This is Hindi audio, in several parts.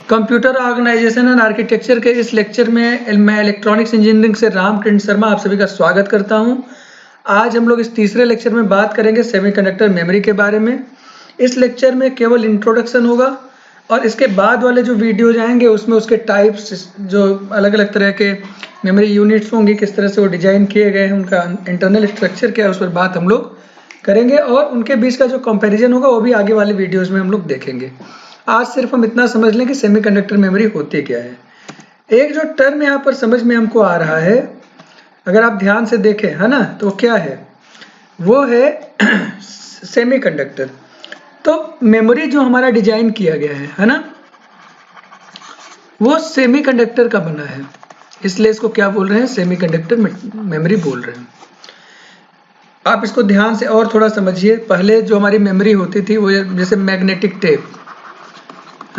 कंप्यूटर ऑर्गेनाइजेशन एंड आर्किटेक्चर के इस लेक्चर में मैं इलेक्ट्रॉनिक्स इंजीनियरिंग से रामकिरण शर्मा आप सभी का स्वागत करता हूं। आज हम लोग इस तीसरे लेक्चर में बात करेंगे सेमीकंडक्टर मेमोरी के बारे में। इस लेक्चर में केवल इंट्रोडक्शन होगा और इसके बाद वाले जो वीडियोज आएंगे उसमें उसके टाइप्स, जो अलग अलग तरह के मेमोरी यूनिट्स होंगी, किस तरह से वो डिजाइन किए गए हैं, उनका इंटरनल स्ट्रक्चर क्या है, उस पर बात हम लोग करेंगे और उनके बीच का जो कंपैरिजन होगा वो भी आगे वाले वीडियोज में हम लोग देखेंगे। आज सिर्फ हम इतना समझ लें कि सेमीकंडक्टर मेमोरी होती क्या है। एक जो टर्म यहाँ पर समझ में हमको आ रहा है, अगर आप ध्यान से देखें, है ना, तो क्या है, वो है सेमीकंडक्टर। तो मेमोरी जो हमारा डिजाइन किया गया है ना, वो सेमीकंडक्टर का बना है, इसलिए इसको क्या बोल रहे हैं, सेमीकंडक्टर मेमोरी बोल रहे हैं। आप इसको ध्यान से और थोड़ा समझिए। पहले जो हमारी मेमोरी होती थी वो जैसे मैग्नेटिक टेप,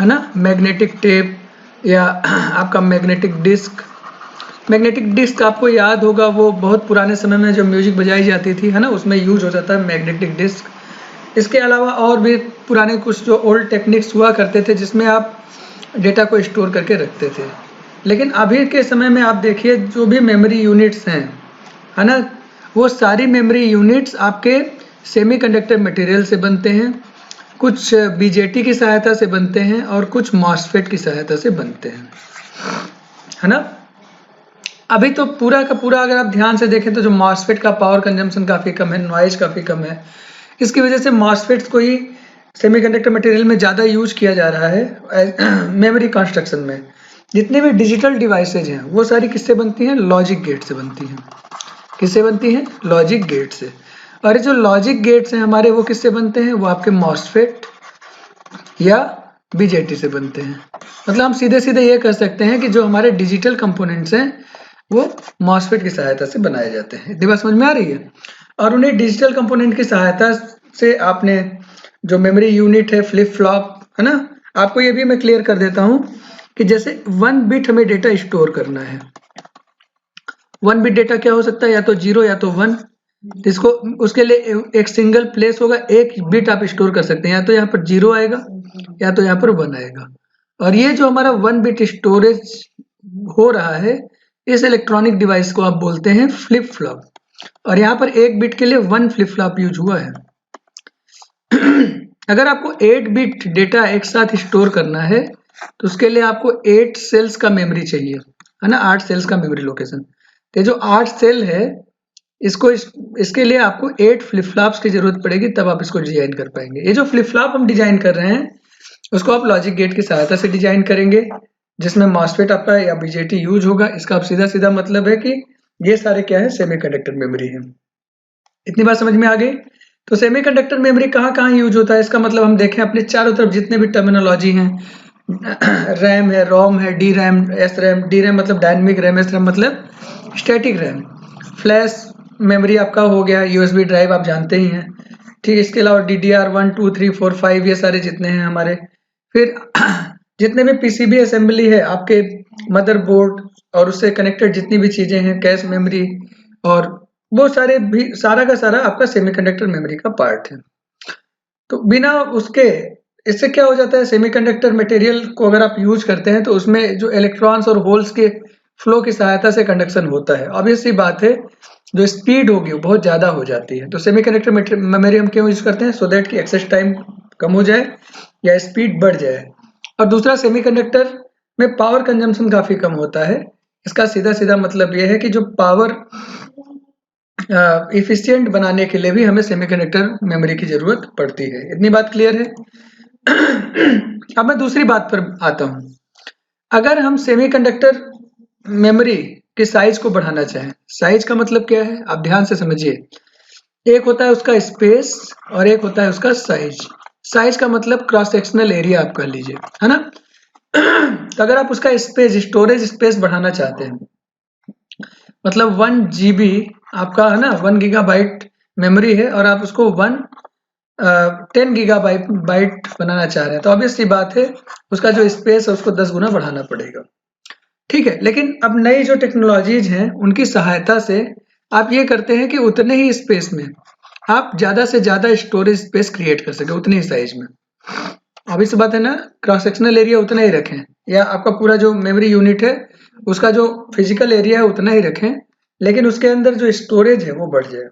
है ना, मैग्नेटिक टेप या आपका मैग्नेटिक डिस्क। मैग्नेटिक डिस्क आपको याद होगा, वो बहुत पुराने समय में जो म्यूजिक बजाई जाती थी, है ना, उसमें यूज होता था मैग्नेटिक डिस्क। इसके अलावा और भी पुराने कुछ जो ओल्ड टेक्निक्स हुआ करते थे जिसमें आप डेटा को स्टोर करके रखते थे। लेकिन अभी के समय में आप देखिए, जो भी मेमोरी यूनिट्स हैं, है ना, वो सारी मेमोरी यूनिट्स आपके सेमीकंडक्टर मटेरियल से बनते हैं, कुछ बीजेटी की सहायता से बनते हैं और कुछ मॉसफेट की सहायता से बनते हैं, है ना। अभी तो पूरा का पूरा अगर आप ध्यान से देखें तो जो मॉसफेट का पावर कंजम्पशन काफ़ी कम है, नॉइज काफ़ी कम है, इसकी वजह से मॉसफेट्स को ही सेमीकंडक्टर मटेरियल में ज़्यादा यूज किया जा रहा है मेमोरी कंस्ट्रक्शन में। जितने भी डिजिटल डिवाइसेज हैं वो सारी किससे बनती हैं, लॉजिक गेट से बनती हैं। किससे बनती हैं, लॉजिक गेट से। और जो लॉजिक गेट्स हैं हमारे, वो किससे बनते हैं, वो आपके मॉसफेट या बीजेटी से बनते हैं। मतलब हम सीधे सीधे ये कह सकते हैं कि जो हमारे डिजिटल कंपोनेंट्स हैं वो मॉसफेट की सहायता से बनाए जाते हैं। इतनी बात समझ में आ रही है। और उन्हें डिजिटल कंपोनेंट की सहायता से आपने जो मेमोरी यूनिट है, फ्लिप फ्लॉप, है ना, आपको ये भी मैं क्लियर कर देता हूं कि जैसे 1 बिट हमें डेटा स्टोर करना है। 1 बिट डेटा क्या हो सकता है, या तो 0 या तो 1। इसको उसके लिए एक सिंगल प्लेस होगा, एक बिट आप स्टोर कर सकते हैं, या तो यहाँ पर 0 आएगा या तो यहाँ पर 1 आएगा। और ये जो हमारा 1 बिट स्टोरेज हो रहा है, इस इलेक्ट्रॉनिक डिवाइस को आप बोलते हैं फ्लिप फ्लॉप। और यहाँ पर 1 बिट के लिए 1 फ्लिप फ्लॉप यूज हुआ है। अगर आपको 8 बिट डेटा एक साथ स्टोर करना है तो उसके लिए आपको 8 सेल्स का मेमोरी चाहिए, है ना, 8 सेल्स का मेमोरी लोकेशन। तो जो 8 सेल है, इसके लिए आपको 8 फ्लिप फ्लॉप्स की जरूरत पड़ेगी, तब आप इसको डिजाइन कर पाएंगे। ये जो फ्लिप फ्लॉप हम डिजाइन कर रहे हैं उसको आप लॉजिक गेट की सहायता से डिजाइन करेंगे, जिसमें मॉसफेट आपका या बीजेटी यूज होगा। इसका सीधा सीधा मतलब है कि ये सारे क्या है, सेमीकंडक्टर मेमोरी है। इतनी बात समझ में आ गई। तो सेमीकंडक्टर मेमोरी कहाँ कहाँ यूज होता है, इसका मतलब हम देखें अपने चारों तरफ जितने भी टर्मिनोलॉजी हैं, रैम है, रोम है, D RAM, S RAM. D RAM मतलब डायनेमिक रैम, एस रैम मतलब स्टैटिक रैम। फ्लैश मेमोरी आपका हो गया, यूएसबी ड्राइव आप जानते ही हैं, ठीक। इसके अलावा DDR 1 2 3 4 5 ये सारे जितने हैं हमारे। फिर जितने भी PCB असेंबली है, आपके मदरबोर्ड और उससे कनेक्टेड जितनी भी चीजें हैं, कैश मेमोरी, और वो सारे भी, सारा का सारा आपका सेमीकंडक्टर मेमोरी का पार्ट है। तो बिना उसके, इससे क्या हो जाता है, सेमीकंडक्टर मटेरियल को अगर आप यूज करते हैं तो उसमें जो इलेक्ट्रॉन्स और होल्स के फ्लो की सहायता से कंडक्शन होता है। ऑब्वियस सी बात है, जो स्पीड होगी वो बहुत ज्यादा हो जाती है। तो सेमीकंडक्टर मेमोरी हम क्यों यूज करते हैं, सो दैट कि एक्सेस टाइम कम हो जाए या स्पीड बढ़ जाए। और दूसरा, सेमीकंडक्टर में पावर कंजम्पशन काफी कम होता है। इसका सीधा सीधा मतलब यह है कि जो पावर इफिशिएंट बनाने के लिए भी हमें सेमीकंडक्टर मेमोरी की जरूरत पड़ती है। इतनी बात क्लियर है। अब मैं दूसरी बात पर आता हूं। अगर हम सेमीकंडक्टर मेमोरी के साइज को बढ़ाना चाहें, साइज का मतलब क्या है, आप ध्यान से समझिए। एक होता है उसका स्पेस और एक होता है उसका साइज। साइज का मतलब क्रॉस सेक्शनल एरिया आप कह लीजिए, है ना। तो अगर आप उसका स्पेस, स्टोरेज स्पेस बढ़ाना चाहते हैं, मतलब 1 GB आपका, है ना, 1 गीगाबाइट मेमोरी है और आप उसको 10 गीगाबाइट बनाना चाह रहे हैं, तो ऑब्वियस सी बात है उसका जो स्पेस है उसको 10 गुना बढ़ाना पड़ेगा, ठीक है। लेकिन अब नई जो टेक्नोलॉजीज हैं उनकी सहायता से आप ये करते हैं कि उतने ही स्पेस में आप ज्यादा से ज्यादा स्टोरेज स्पेस क्रिएट कर सके, उतने ही साइज में। ऑब्वियस बात है ना, क्रॉस सेक्शनल एरिया उतना ही रखें, या आपका पूरा जो मेमोरी यूनिट है उसका जो फिजिकल एरिया है उतना ही रखें, लेकिन उसके अंदर जो स्टोरेज है वो बढ़ जाए।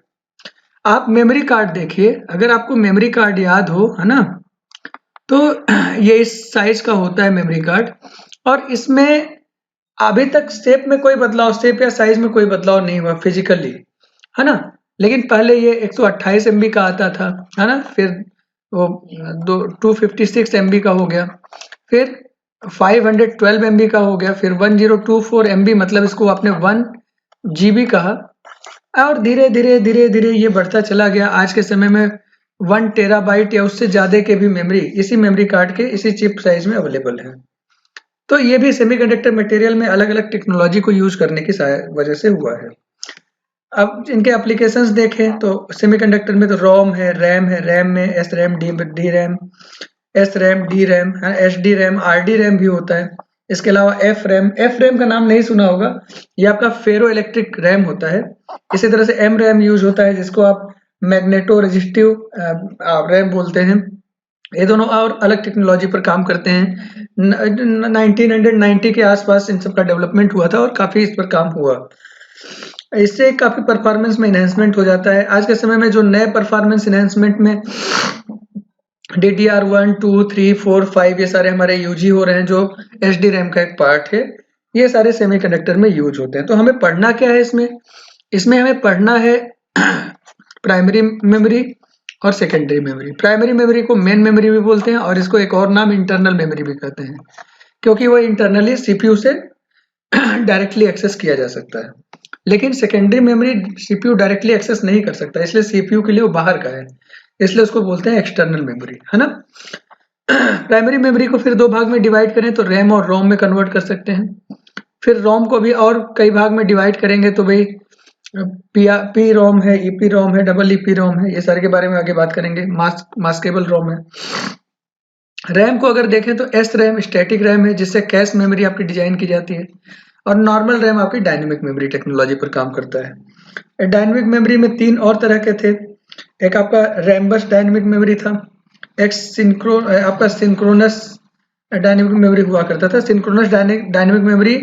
आप मेमोरी कार्ड देखिए, अगर आपको मेमोरी कार्ड याद हो, है ना, तो ये इस साइज का होता है मेमोरी कार्ड, और इसमें अभी तक शेप में कोई बदलाव, शेप या साइज में कोई बदलाव नहीं हुआ फिजिकली, है ना। लेकिन पहले ये 128 MB का आता था, है ना, फिर वो 256 MB का हो गया, फिर 512 MB का हो गया, फिर 1024 MB, मतलब इसको आपने 1 GB कहा, और धीरे धीरे धीरे धीरे ये बढ़ता चला गया। आज के समय में 1 टेराबाइट या उससे ज़्यादा के भी मेमोरी इसी मेमोरी कार्ड के इसी चिप साइज में अवेलेबल है। तो ये भी सेमीकंडक्टर मटेरियल में अलग अलग टेक्नोलॉजी को यूज करने की वजह से हुआ है। अब इनके एप्लीकेशंस देखें तो सेमीकंडक्टर में तो रोम है, रैम है, रैम में S RAM, D RAM, S RAM, D RAM, H D RAM, R D RAM भी होता है। इसके अलावा एफ रैम का नाम नहीं सुना होगा, ये आपका फेरो इलेक्ट्रिक रैम होता है। इसी तरह से एम रैम यूज होता है, जिसको आप मैग्नेटो रेजिस्टिव रैम बोलते हैं। ये दोनों और अलग टेक्नोलॉजी पर काम करते हैं। 1990 के आसपास इन सब का डेवलपमेंट हुआ था और काफ़ी इस पर काम हुआ। इससे काफ़ी परफॉर्मेंस में इन्हेंसमेंट हो जाता है। आज के समय में जो नए परफॉर्मेंस इन्हेंसमेंट में DDR1, 2, 3, 4, 5 ये सारे हमारे यूज ही हो रहे हैं, जो HD रैम का एक पार्ट है, ये सारे सेमीकंडक्टर में यूज होते हैं। तो हमें पढ़ना क्या है इसमें हमें पढ़ना है प्राइमरी मेमोरी और सेकेंडरी मेमोरी। प्राइमरी मेमोरी को मेन मेमोरी भी बोलते हैं, और इसको एक और नाम इंटरनल मेमोरी भी कहते हैं, क्योंकि वो इंटरनली CPU से डायरेक्टली एक्सेस किया जा सकता है। लेकिन secondary memory CPU directly access नहीं कर सकता, इसलिए CPU के लिए वो बाहर का है, इसलिए उसको बोलते हैं एक्सटर्नल मेमोरी, है ना। प्राइमरी मेमोरी को फिर दो भाग में डिवाइड करें तो रैम और रोम में कन्वर्ट कर सकते हैं। फिर रोम को भी और कई भाग में डिवाइड करेंगे तो भाई पी रोम है, ईपी रोम है, डबल ईपी रोम है, ये सारे के बारे में आगे बात करेंगे। मास्केबल रोम है। रैम को अगर देखें तो एस रैम स्टैटिक रैम है, जिससे कैश मेमोरी आपकी डिजाइन की जाती है, और नॉर्मल रैम आपकी डायनेमिक मेमोरी टेक्नोलॉजी पर काम करता है। डायनेमिक मेमोरी में 3 और तरह के थे। एक आपका रैम्बस डायनेमिक मेमोरी था, एक आपका सिंक्रोनस डायनेमिक मेमोरी हुआ करता था। सिंक्रोनस डायनेमिक मेमोरी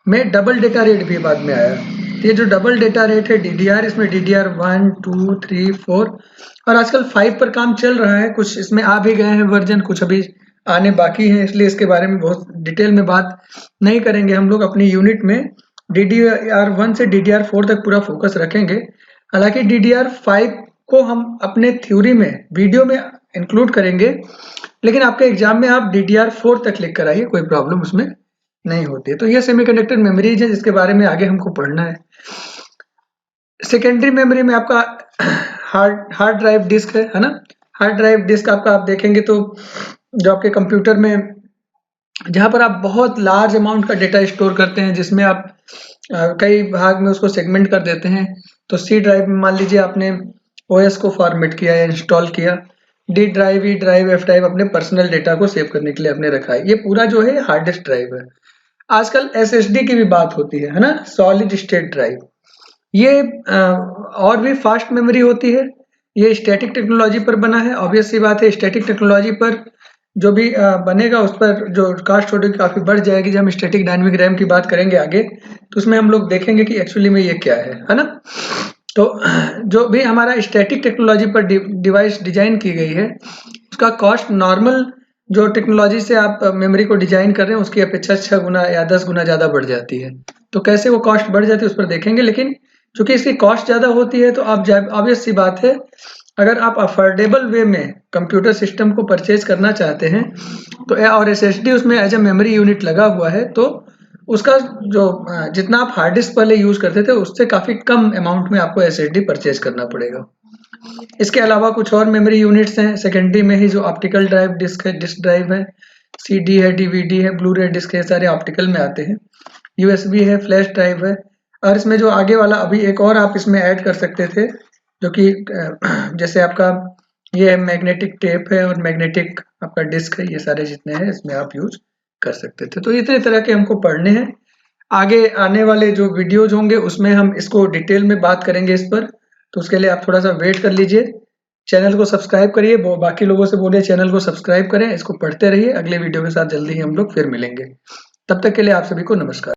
में डबल डेटा रेट भी बाद में आया। ये जो डबल डेटा रेट है DDR, इसमें DDR1, 2, 3, 4 और आजकल 5 पर काम चल रहा है। कुछ इसमें आ भी गए हैं वर्जन, कुछ अभी आने बाकी हैं, इसलिए इसके बारे में बहुत डिटेल में बात नहीं करेंगे। हम लोग अपनी यूनिट में DDR1 से DDR4 तक पूरा फोकस रखेंगे। हालांकि DDR5 को हम अपने थ्योरी में वीडियो में इंक्लूड करेंगे, लेकिन आपके एग्जाम में आप DDR4 तक लिख कर आइए, कोई प्रॉब्लम उसमें नहीं होती है। तो ये सेमीकंडक्टर मेमोरीज है जिसके बारे में आगे हमको पढ़ना है। सेकेंडरी मेमोरी में आपका हार्ड ड्राइव डिस्क है ना। हार्ड ड्राइव डिस्क आपका आप देखेंगे तो जो आपके कंप्यूटर में जहाँ पर आप बहुत लार्ज अमाउंट का डेटा स्टोर करते हैं, जिसमें आप कई भाग में उसको सेगमेंट कर देते हैं। तो सी ड्राइव में मान लीजिए आपने OS को फॉर्मेट किया या इंस्टॉल किया, D drive, E drive, F drive अपने पर्सनल डेटा को सेव करने के लिए आपने रखा है। ये पूरा जो है हार्डेस्ट ड्राइव है। आजकल SSD की भी बात होती है ना, सॉलिड स्टेट ड्राइव। ये और भी फास्ट मेमोरी होती है। ये स्टैटिक टेक्नोलॉजी पर बना है। ऑब्वियस सी बात है, स्टैटिक टेक्नोलॉजी पर जो भी बनेगा उस पर जो कास्ट होगी काफ़ी बढ़ जाएगी। जब हम स्टैटिक डायनेमिक रैम की बात करेंगे आगे, तो उसमें हम लोग देखेंगे कि एक्चुअली में ये क्या है ना। तो जो भी हमारा स्टैटिक टेक्नोलॉजी पर डिवाइस डिजाइन की गई है, उसका कॉस्ट नॉर्मल जो टेक्नोलॉजी से आप मेमोरी को डिजाइन कर रहे हैं उसकी अपेक्षा 6 गुना या 10 गुना ज़्यादा बढ़ जाती है। तो कैसे वो कॉस्ट बढ़ जाती है उस पर देखेंगे। लेकिन चूंकि इसकी कॉस्ट ज़्यादा होती है, तो आप ऑब्वियस सी बात है, अगर आप अफोर्डेबल वे में कंप्यूटर सिस्टम को परचेज करना चाहते हैं तो और SSD उसमें एज ए मेमोरी यूनिट लगा हुआ है, तो उसका जो जितना आप हार्ड डिस्क पहले यूज करते थे उससे काफ़ी कम अमाउंट में आपको SSD परचेज करना पड़ेगा। इसके अलावा कुछ और मेमोरी यूनिट्स हैं सेकेंडरी में ही, जो ऑप्टिकल ड्राइव डिस्क है, डिस्क ड्राइव है, CD है, DVD है, ब्लू रे डिस्क है, सारे ऑप्टिकल में आते हैं। USB है, फ्लैश ड्राइव है, और इसमें जो आगे वाला अभी एक और आप इसमें ऐड कर सकते थे, जो कि जैसे आपका ये मैग्नेटिक टेप है और मैग्नेटिक आपका डिस्क है, ये सारे जितने हैं इसमें आप यूज कर सकते थे। तो इतने तरह के हमको पढ़ने हैं। आगे आने वाले जो वीडियोज होंगे उसमें हम इसको डिटेल में बात करेंगे इस पर, तो उसके लिए आप थोड़ा सा वेट कर लीजिए। चैनल को सब्सक्राइब करिए, बाकी लोगों से बोलिए चैनल को सब्सक्राइब करें, इसको पढ़ते रहिए। अगले वीडियो के साथ जल्दी ही हम लोग फिर मिलेंगे। तब तक के लिए आप सभी को नमस्कार।